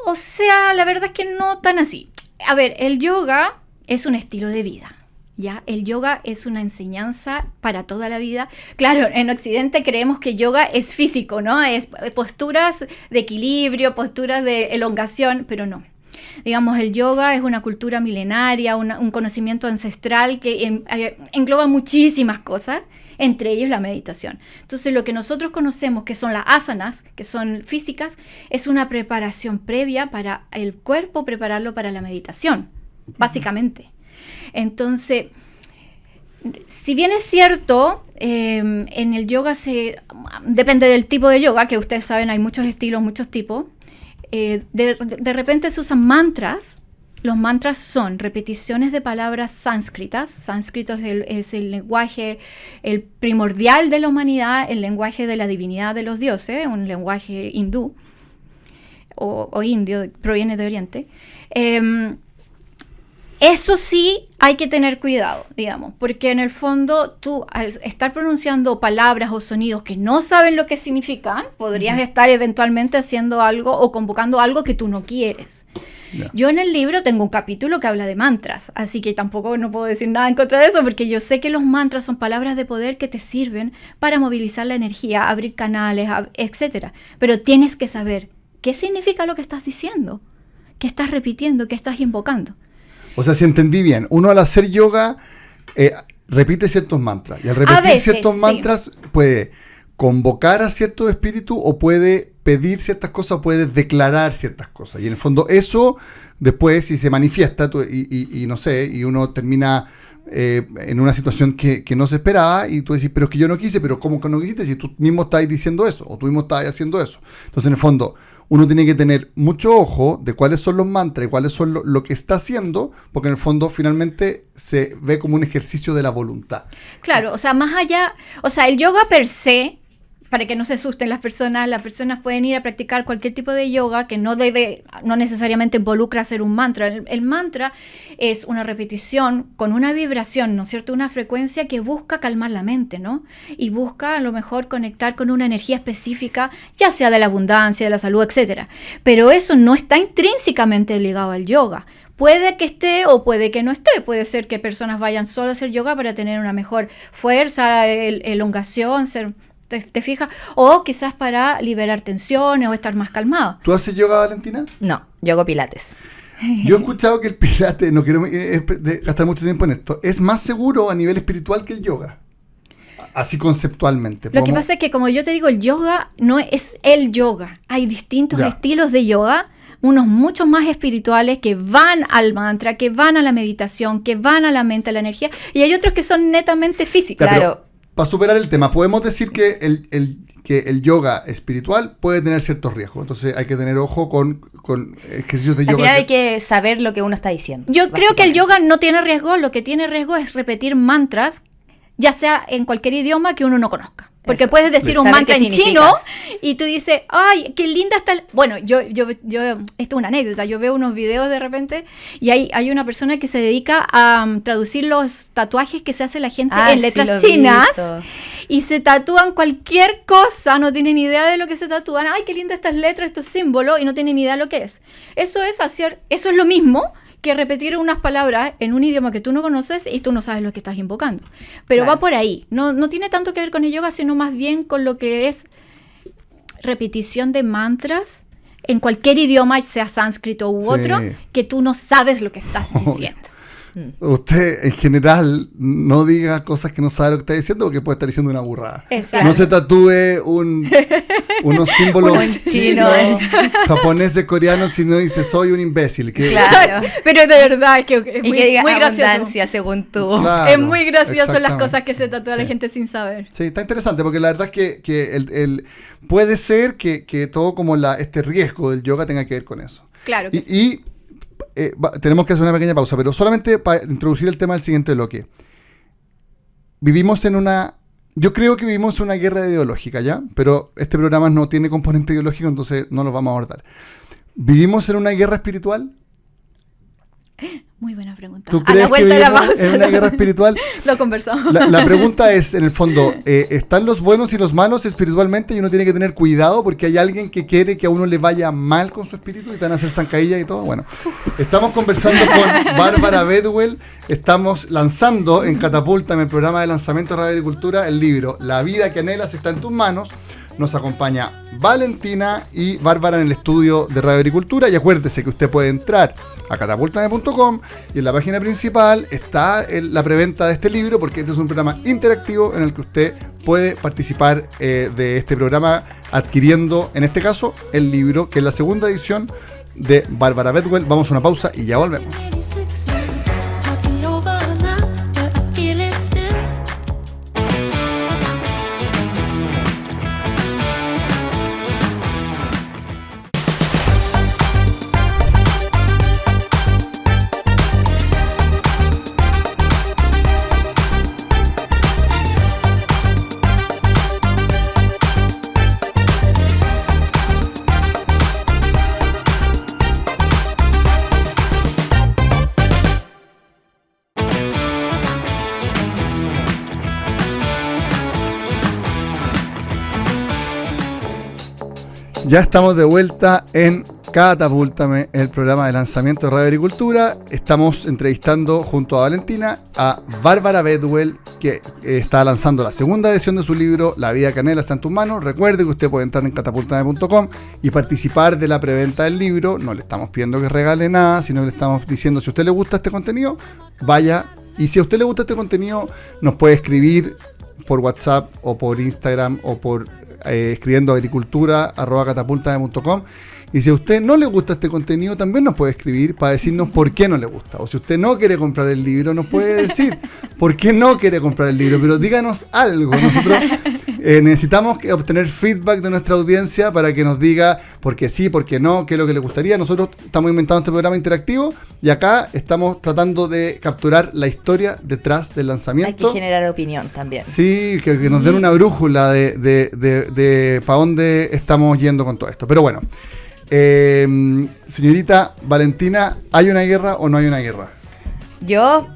O sea, la verdad es que no tan así. A ver, el yoga es un estilo de vida. ¿Ya? El yoga es una enseñanza para toda la vida. Claro, en Occidente creemos que yoga es físico, ¿no? Es posturas de equilibrio, posturas de elongación, pero no. Digamos, el yoga es una cultura milenaria, un conocimiento ancestral que engloba muchísimas cosas, entre ellos la meditación. Entonces, lo que nosotros conocemos, que son las asanas, que son físicas, es una preparación previa para el cuerpo, prepararlo para la meditación, básicamente. Entonces, si bien es cierto, En el yoga depende del tipo de yoga, que ustedes saben, hay muchos estilos, muchos tipos. De repente se usan mantras. Los mantras son repeticiones de palabras sánscritas. Sánscrito es el lenguaje, el primordial de la humanidad, el lenguaje de la divinidad de los dioses, un lenguaje hindú o indio, proviene de Oriente. Eso sí hay que tener cuidado, digamos, porque en el fondo tú, al estar pronunciando palabras o sonidos que no saben lo que significan, podrías estar eventualmente haciendo algo o convocando algo que tú no quieres. Yeah. Yo en el libro tengo un capítulo que habla de mantras, así que tampoco no puedo decir nada en contra de eso, porque yo sé que los mantras son palabras de poder que te sirven para movilizar la energía, abrir canales, etcétera. Pero tienes que saber qué significa lo que estás diciendo, qué estás repitiendo, qué estás invocando. O sea, si entendí bien, uno al hacer yoga repite ciertos mantras. Y al repetir ciertos mantras puede convocar a cierto espíritu o puede pedir ciertas cosas, puede declarar ciertas cosas. Y en el fondo eso, después, si se manifiesta y no sé, y uno termina en una situación que no se esperaba y tú decís, pero es que yo no quise, pero ¿cómo que no quisiste? Si tú mismo estás diciendo eso o tú mismo estás haciendo eso. Entonces, en el fondo, uno tiene que tener mucho ojo de cuáles son los mantras y cuáles son lo que está haciendo, porque en el fondo finalmente se ve como un ejercicio de la voluntad. Claro, o sea, más allá, o sea, el yoga per se, para que no se asusten las personas pueden ir a practicar cualquier tipo de yoga que no necesariamente involucra hacer un mantra. El mantra es una repetición con una vibración, ¿no es cierto? Una frecuencia que busca calmar la mente, ¿no? Y busca a lo mejor conectar con una energía específica, ya sea de la abundancia, de la salud, etcétera. Pero eso no está intrínsecamente ligado al yoga. Puede que esté o puede que no esté. Puede ser que personas vayan solo a hacer yoga para tener una mejor fuerza, elongación, ¿Te fijas? O quizás para liberar tensiones o estar más calmado. ¿Tú haces yoga, Valentina? No, yo hago pilates. Yo he escuchado que el pilates, no quiero gastar mucho tiempo en esto, es más seguro a nivel espiritual que el yoga. Así conceptualmente. Lo que pasa es que, como yo te digo, el yoga no es el yoga. Hay distintos estilos de yoga, unos mucho más espirituales que van al mantra, que van a la meditación, que van a la mente, a la energía, y hay otros que son netamente físicos. Claro. Para superar el tema, podemos decir que el yoga espiritual puede tener ciertos riesgos. Entonces hay que tener ojo con ejercicios de yoga. Al final hay que saber lo que uno está diciendo. Yo creo que el yoga no tiene riesgo. Lo que tiene riesgo es repetir mantras, ya sea en cualquier idioma que uno no conozca. Porque puedes decir un mantra en chino y tú dices, ¡ay, qué linda está! Bueno, esto es una anécdota. Yo veo unos videos de repente y hay una persona que se dedica a traducir los tatuajes que se hace la gente en letras chinas. Y se tatúan cualquier cosa, no tienen idea de lo que se tatúan. ¡Ay, qué linda estas letras, estos símbolos! Y no tienen idea de lo que es. Eso es lo mismo que repetir unas palabras en un idioma que tú no conoces y tú no sabes lo que estás invocando. Pero va por ahí. No tiene tanto que ver con el yoga, sino más bien con lo que es repetición de mantras en cualquier idioma, sea sánscrito u otro, que tú no sabes lo que estás diciendo. Usted, en general, no diga cosas que no sabe lo que está diciendo, porque puede estar diciendo una burrada. Exacto. No se tatúe unos símbolos chinos, japoneses, coreanos, sino dice, soy un imbécil. Claro, pero de verdad es que es muy, que diga muy gracioso. Según tú. Claro, es muy gracioso las cosas que se tatúa la gente sin saber. Sí, está interesante, porque la verdad es que puede ser que todo como este riesgo del yoga tenga que ver con eso. Claro que sí. Y tenemos que hacer una pequeña pausa, pero solamente para introducir el tema del siguiente bloque. Yo creo que vivimos en una guerra ideológica, ¿ya? Pero este programa no tiene componente ideológico, entonces no lo vamos a abordar. ¿Vivimos en una guerra espiritual? Muy buena pregunta. ¿Tú crees que vivimos en una guerra espiritual? Lo conversamos. La pregunta es, en el fondo, ¿están los buenos y los malos espiritualmente? Y uno tiene que tener cuidado porque hay alguien que quiere que a uno le vaya mal con su espíritu y te van a hacer zancadillas y todo. Bueno, estamos conversando con Bárbara Bedwell. Estamos lanzando en Catapulta, en el programa de lanzamiento de Radio Agricultura, el libro La vida que anhelas está en tus manos. Nos acompaña Valentina y Bárbara en el estudio de Radio Agricultura. Y acuérdese que usted puede entrar a catapultame.com y en la página principal está la preventa de este libro, porque este es un programa interactivo en el que usted puede participar de este programa adquiriendo, en este caso, el libro, que es la segunda edición de Bárbara Bedwell. Vamos a una pausa y ya volvemos. Ya estamos de vuelta en Catapúltame, el programa de lanzamiento de Radio Agricultura. Estamos entrevistando junto a Valentina a Bárbara Bedwell, que está lanzando la segunda edición de su libro La vida que anhela está en tus manos. Recuerde que usted puede entrar en catapultame.com y participar de la preventa del libro. No le estamos pidiendo que regale nada, sino que le estamos diciendo, si a usted le gusta este contenido, vaya. Y si a usted le gusta este contenido, nos puede escribir por WhatsApp o por Instagram o por escribiendo agricultura@catapultame.com. Y si a usted no le gusta este contenido, también nos puede escribir para decirnos por qué no le gusta. O si usted no quiere comprar el libro, nos puede decir por qué no quiere comprar el libro. Pero díganos algo. Nosotros necesitamos obtener feedback de nuestra audiencia para que nos diga por qué sí, por qué no, qué es lo que le gustaría. Nosotros estamos inventando este programa interactivo y acá estamos tratando de capturar la historia detrás del lanzamiento. Hay que generar opinión también. Sí, que nos den una brújula de para dónde estamos yendo con todo esto. Pero bueno. Señorita Valentina, ¿hay una guerra o no hay una guerra? Yo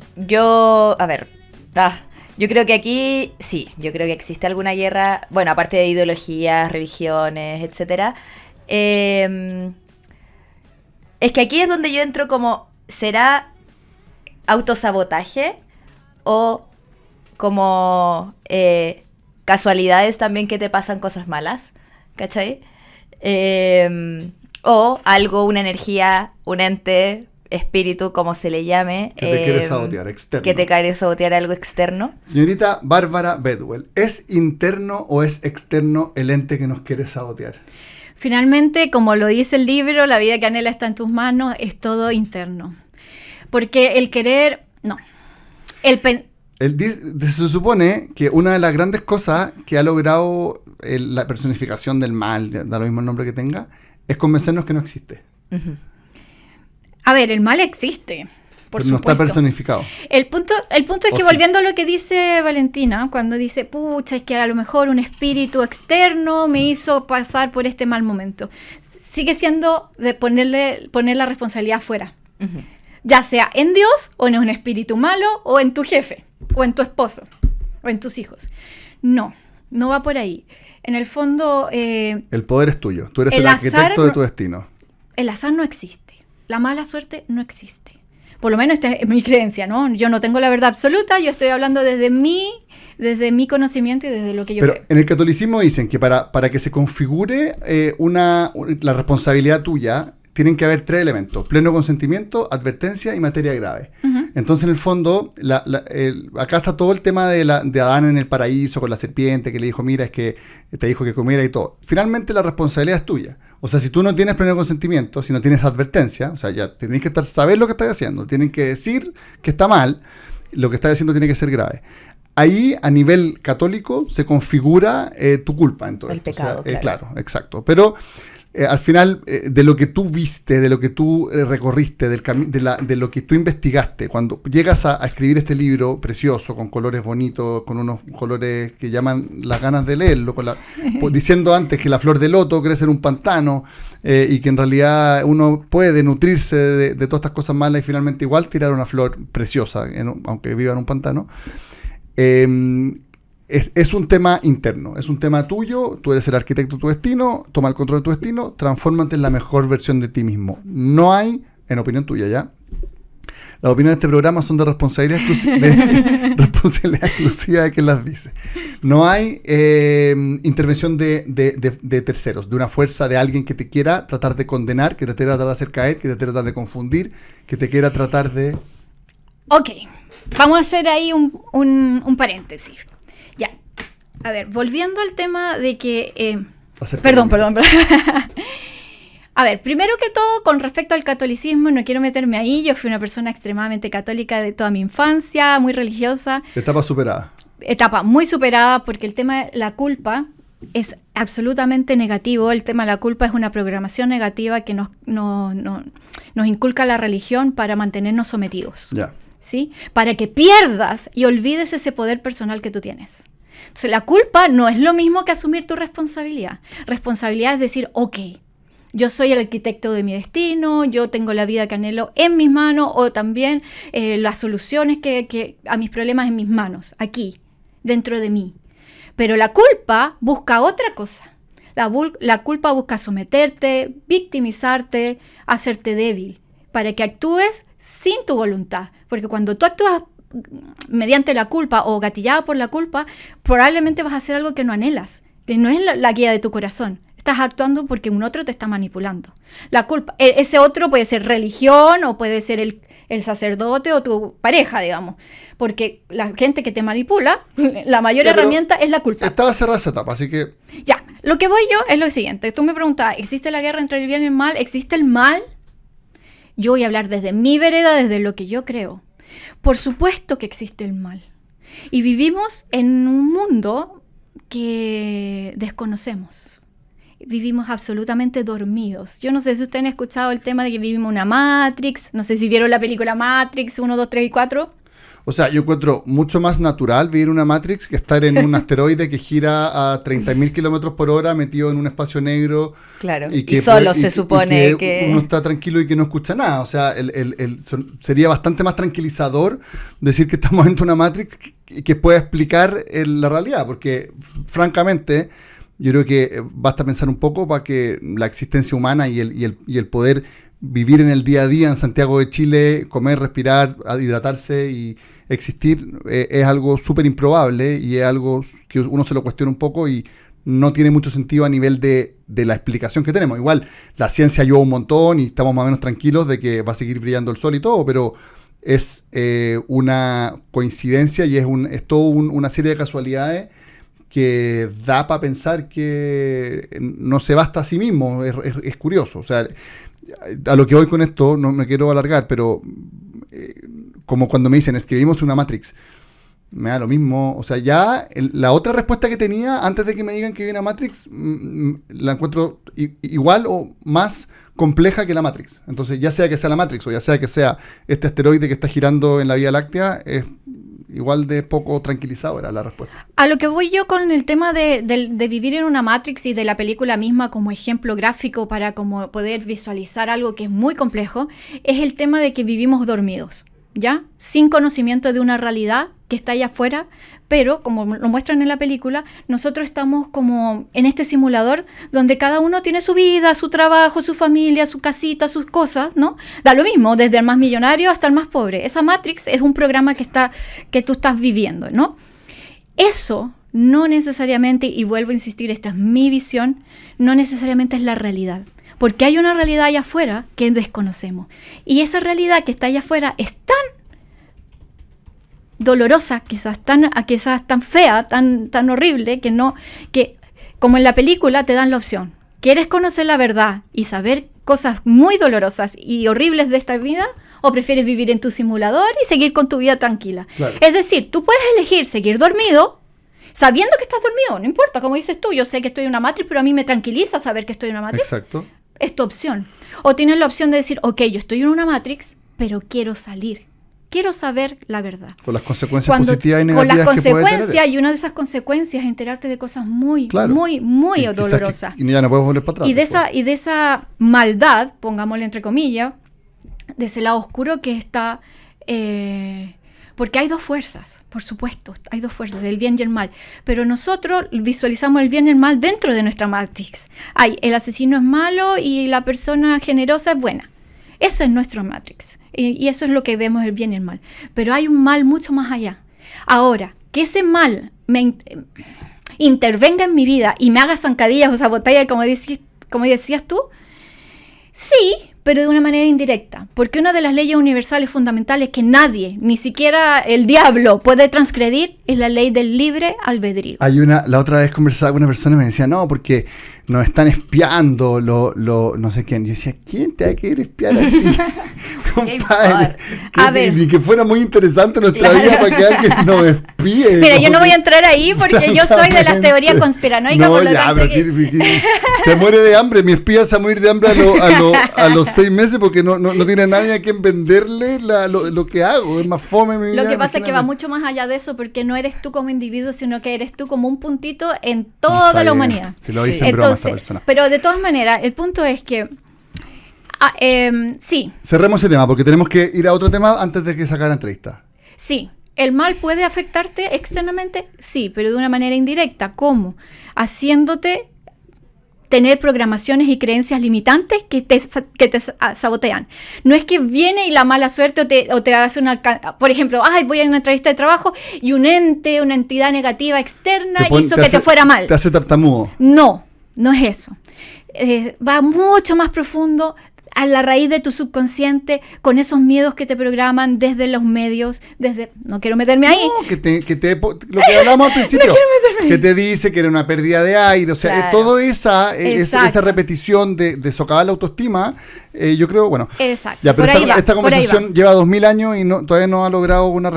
creo que aquí sí, yo creo que existe alguna guerra, bueno, aparte de ideologías, religiones, etcétera. Es que aquí es donde yo entro como, ¿será autosabotaje o como casualidades también que te pasan cosas malas? ¿Cachai? O algo, una energía, un ente, espíritu, como se le llame. Que te quiere sabotear, externo. Que te quiere sabotear algo externo. Señorita Bárbara Bedwell, ¿es interno o es externo el ente que nos quiere sabotear? Finalmente, como lo dice el libro, la vida que anhela está en tus manos, es todo interno. Porque el querer, no. Se supone que una de las grandes cosas que ha logrado la personificación del mal, da lo mismo el nombre que tenga, es convencernos que no existe. Uh-huh. A ver, el mal existe, por pero supuesto. No está personificado. El punto es que volviendo a lo que dice Valentina, cuando dice, pucha, es que a lo mejor un espíritu externo me hizo pasar por este mal momento. Sigue siendo de poner la responsabilidad afuera. Uh-huh. Ya sea en Dios, o en un espíritu malo, o en tu jefe, o en tu esposo, o en tus hijos. No va por ahí. En el fondo... el poder es tuyo. Tú eres el arquitecto de tu destino. El azar no existe. La mala suerte no existe. Por lo menos esta es mi creencia, ¿no? Yo no tengo la verdad absoluta, yo estoy hablando desde mi conocimiento y desde lo que yo creo. Pero en el catolicismo dicen que para que se configure la responsabilidad tuya, tienen que haber 3 elementos: pleno consentimiento, advertencia y materia grave. Uh-huh. Entonces, en el fondo, acá está todo el tema de Adán en el paraíso con la serpiente que le dijo, mira, es que te dijo que comiera y todo. Finalmente, la responsabilidad es tuya. O sea, si tú no tienes pleno consentimiento, si no tienes advertencia, o sea, ya tenés que saber lo que estás haciendo, tienen que decir que está mal, lo que estás haciendo tiene que ser grave. Ahí, a nivel católico, se configura tu culpa. Entonces, el pecado, claro, exacto. Pero... al final, de lo que tú viste, de lo que tú recorriste, de lo que tú investigaste, cuando llegas a escribir este libro precioso, con colores bonitos, con unos colores que llaman las ganas de leerlo, diciendo antes que la flor de loto crece en un pantano, y que en realidad uno puede nutrirse de todas estas cosas malas y finalmente igual tirar una flor preciosa, aunque viva en un pantano. Es un tema interno, es un tema tuyo, tú eres el arquitecto de tu destino, toma el control de tu destino, transfórmate en la mejor versión de ti mismo. No hay, en opinión tuya ya, las opiniones de este programa son de responsabilidad exclusiva de quien las dice. No hay intervención de terceros, de una fuerza, de alguien que te quiera tratar de condenar, que te quiera tratar de hacer caer, que te quiera tratar de confundir, que te quiera tratar de... Ok, vamos a hacer ahí un paréntesis. Ya, a ver, volviendo al tema de que... Perdón. A ver, primero que todo, con respecto al catolicismo, no quiero meterme ahí. Yo fui una persona extremadamente católica de toda mi infancia, muy religiosa. Etapa superada. Etapa muy superada, porque el tema de la culpa es absolutamente negativo. El tema de la culpa es una programación negativa que nos inculca la religión para mantenernos sometidos. Ya. ¿Sí? Para que pierdas y olvides ese poder personal que tú tienes. Entonces, la culpa no es lo mismo que asumir tu responsabilidad. Responsabilidad es decir, ok, yo soy el arquitecto de mi destino, yo tengo la vida que anhelo en mis manos, o también las soluciones que a mis problemas en mis manos, aquí, dentro de mí. Pero la culpa busca otra cosa. La culpa busca someterte, victimizarte, hacerte débil, para que actúes sin tu voluntad. Porque cuando tú actúas mediante la culpa o gatillada por la culpa, probablemente vas a hacer algo que no anhelas, que no es la guía de tu corazón. Estás actuando porque un otro te está manipulando. La culpa, ese otro puede ser religión o puede ser el sacerdote o tu pareja, digamos. Porque la gente que te manipula, la mayor herramienta es la culpa. Estaba cerrada esa etapa, así que... Ya, lo que voy yo es lo siguiente. Tú me preguntabas, ¿existe la guerra entre el bien y el mal? ¿Existe el mal? Yo voy a hablar desde mi vereda, desde lo que yo creo. Por supuesto que existe el mal. Y vivimos en un mundo que desconocemos. Vivimos absolutamente dormidos. Yo no sé si ustedes han escuchado el tema de que vivimos una Matrix. No sé si vieron la película Matrix 1, 2, 3 y 4. O sea, yo encuentro mucho más natural vivir una Matrix que estar en un asteroide que gira a 30.000 kilómetros por hora metido en un espacio negro. Claro, y solo se supone que uno está tranquilo y que no escucha nada. O sea, sería bastante más tranquilizador decir que estamos en una Matrix que pueda explicar la realidad. Porque, francamente, yo creo que basta pensar un poco para que la existencia humana y el poder vivir en el día a día en Santiago de Chile, comer, respirar, hidratarse y existir es algo súper improbable y es algo que uno se lo cuestiona un poco y no tiene mucho sentido a nivel de la explicación que tenemos. Igual la ciencia ayuda un montón y estamos más o menos tranquilos de que va a seguir brillando el sol y todo, pero es una coincidencia y es todo una serie de casualidades que da para pensar que no se basta a sí mismo. Es curioso. O sea, a lo que voy con esto, no me quiero alargar, pero como cuando me dicen, es que vivimos una Matrix, me da lo mismo. O sea, ya la otra respuesta que tenía antes de que me digan que vive una Matrix, la encuentro igual o más compleja que la Matrix. Entonces, ya sea que sea la Matrix o ya sea que sea este asteroide que está girando en la Vía Láctea, es igual de poco tranquilizadora la respuesta. A lo que voy yo con el tema de vivir en una Matrix y de la película misma como ejemplo gráfico para como poder visualizar algo que es muy complejo, es el tema de que vivimos dormidos, ¿ya? Sin conocimiento de una realidad que está allá afuera, pero como lo muestran en la película, nosotros estamos como en este simulador donde cada uno tiene su vida, su trabajo, su familia, su casita, sus cosas, ¿no? Da lo mismo, desde el más millonario hasta el más pobre. Esa Matrix es un programa que tú estás viviendo, ¿no? Eso no necesariamente, y vuelvo a insistir, esta es mi visión, no necesariamente es la realidad. Porque hay una realidad allá afuera que desconocemos. Y esa realidad que está allá afuera es tan dolorosa, quizás tan fea, tan horrible, que como en la película te dan la opción. ¿Quieres conocer la verdad y saber cosas muy dolorosas y horribles de esta vida? ¿O prefieres vivir en tu simulador y seguir con tu vida tranquila? Claro. Es decir, tú puedes elegir seguir dormido, sabiendo que estás dormido, no importa, como dices tú, yo sé que estoy en una Matrix, pero a mí me tranquiliza saber que estoy en una Matrix. Exacto. Es tu opción. O tienes la opción de decir, ok, yo estoy en una Matrix, pero quiero salir. Quiero saber la verdad. Con las consecuencias positivas y negativas. Con las consecuencias, que puede tener. Y una de esas consecuencias es enterarte de cosas muy y dolorosas. Y ya no puedes volver para atrás. Y de esa maldad, pongámosle entre comillas, de ese lado oscuro que está... porque hay dos fuerzas, por supuesto, hay dos fuerzas, el bien y el mal. Pero nosotros visualizamos el bien y el mal dentro de nuestra Matrix. El asesino es malo y la persona generosa es buena. Eso es nuestro Matrix. Y eso es lo que vemos, el bien y el mal. Pero hay un mal mucho más allá. Ahora, que ese mal intervenga en mi vida y me haga zancadillas o sabotaje, como decías tú, sí, pero de una manera indirecta. Porque una de las leyes universales fundamentales que nadie, ni siquiera el diablo, puede transgredir es la ley del libre albedrío. La otra vez conversaba con una persona y me decía, no, porque nos están espiando no sé quién. Yo decía, ¿quién te va a querer espiar a ti? Compadre, ni que fuera muy interesante nuestra vida para que alguien nos espíe. Mira, yo no voy a entrar ahí porque yo soy de las teorías conspiranoicas. No, ya, pero se muere de hambre. Mi espía se va a morir de hambre a los 6 meses porque no tiene nadie a quien venderle lo que hago. Es más fome mi vida. Lo que pasa es que va mucho más allá de eso porque no eres tú como individuo, sino que eres tú como un puntito en toda la humanidad. Si lo dice en broma esta persona. Pero de todas maneras, el punto es que sí. Cerremos ese tema porque tenemos que ir a otro tema antes de que sacar la entrevista. Sí. ¿El mal puede afectarte externamente? Sí, pero de una manera indirecta. ¿Cómo? Haciéndote tener programaciones y creencias limitantes que te sabotean. No es que viene y la mala suerte o te hace por ejemplo, voy a una entrevista de trabajo y un ente, una entidad negativa externa hizo que te fuera mal. Te hace tartamudo. No es eso. Va mucho más profundo, a la raíz de tu subconsciente, con esos miedos que te programan desde los medios, no quiero meterme ahí. No, lo que hablamos al principio, que te dice que era una pérdida de aire, o sea, claro. toda esa repetición de socavar la autoestima, yo creo, bueno. Exacto. Ya, pero esta conversación lleva 2000 años y todavía no ha logrado llegar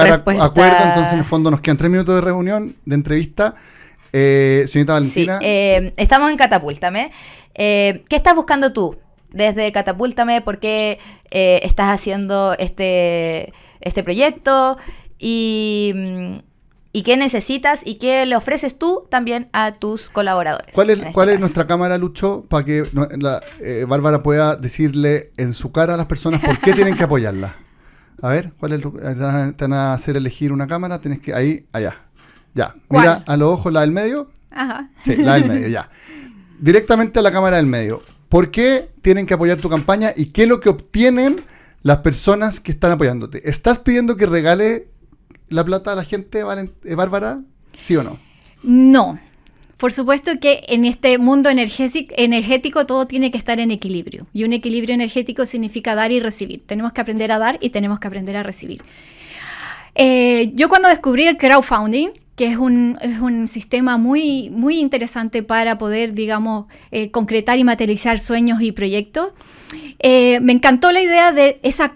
a acuerdo, entonces en el fondo nos quedan 3 minutos de reunión, de entrevista. Señorita Valentina. Sí, estamos en Catapúltame. ¿Qué estás buscando tú desde Catapúltame? ¿Por qué estás haciendo este proyecto? ¿Y qué necesitas? ¿Y qué le ofreces tú también a tus colaboradores? ¿Cuál es nuestra cámara, Lucho, para que Bárbara pueda decirle en su cara a las personas por qué tienen que apoyarla? A ver, te van a hacer elegir una cámara, tienes que allá. Ya, mira a los ojos la del medio. Ajá. Sí, la del medio, ya. Directamente a la cámara del medio. ¿Por qué tienen que apoyar tu campaña y qué es lo que obtienen las personas que están apoyándote? ¿Estás pidiendo que regale la plata a la gente, Bárbara? ¿Sí o no? No. Por supuesto que en este mundo energético todo tiene que estar en equilibrio. Y un equilibrio energético significa dar y recibir. Tenemos que aprender a dar y tenemos que aprender a recibir. Yo cuando descubrí el crowdfunding, que es un sistema muy, muy interesante para poder, digamos, concretar y materializar sueños y proyectos, me encantó la idea de esa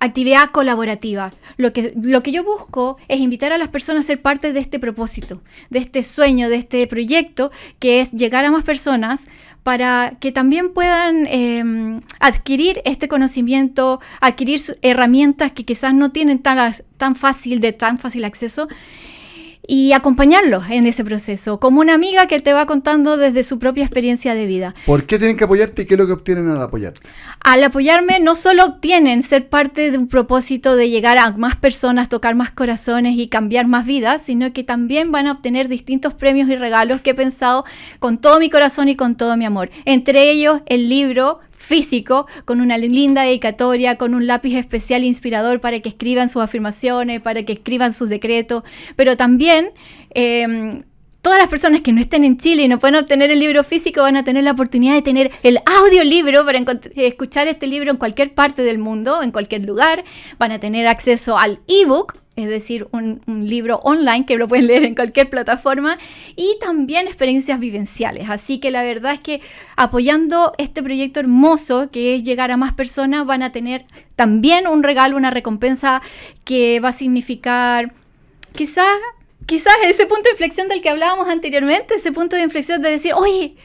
actividad colaborativa. Lo que yo busco es invitar a las personas a ser parte de este propósito, de este sueño, de este proyecto, que es llegar a más personas para que también puedan adquirir este conocimiento, adquirir herramientas que quizás no tienen tan fácil acceso, y acompañarlos en ese proceso, como una amiga que te va contando desde su propia experiencia de vida. ¿Por qué tienen que apoyarte y qué es lo que obtienen al apoyarte? Al apoyarme no solo obtienen ser parte de un propósito de llegar a más personas, tocar más corazones y cambiar más vidas, sino que también van a obtener distintos premios y regalos que he pensado con todo mi corazón y con todo mi amor. Entre ellos el libro físico, con una linda dedicatoria, con un lápiz especial inspirador para que escriban sus afirmaciones, para que escriban sus decretos, pero también todas las personas que no estén en Chile y no pueden obtener el libro físico van a tener la oportunidad de tener el audiolibro para escuchar este libro en cualquier parte del mundo, en cualquier lugar. Van a tener acceso al ebook, es decir, un libro online que lo pueden leer en cualquier plataforma, y también experiencias vivenciales. Así que la verdad es que apoyando este proyecto hermoso que es llegar a más personas, van a tener también un regalo, una recompensa que va a significar quizás ese punto de inflexión del que hablábamos anteriormente, ese punto de inflexión de decir, oye,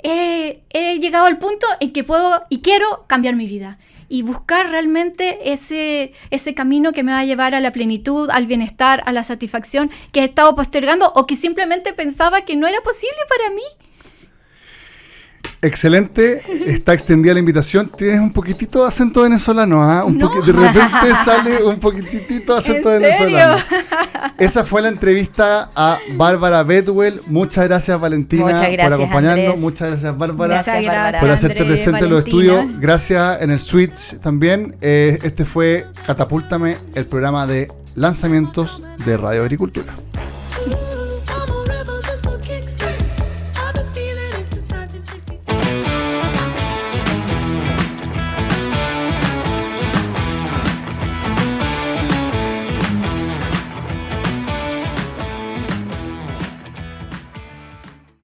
he llegado al punto en que puedo y quiero cambiar mi vida. Y buscar realmente ese camino que me va a llevar a la plenitud, al bienestar, a la satisfacción que he estado postergando o que simplemente pensaba que no era posible para mí. Excelente, está extendida la invitación. Tienes un poquitito de acento venezolano, ¿ah? No. De repente sale un poquitito de acento venezolano. Esa fue la entrevista a Bárbara Bedwell. Muchas gracias, Valentina, por acompañarnos. Andrés. Muchas gracias, Bárbara, Muchas gracias, por hacerte Andrés, presente en los Valentina. estudios. Gracias en el Switch también. Este fue Catapúltame, el programa de lanzamientos de Radio Agricultura.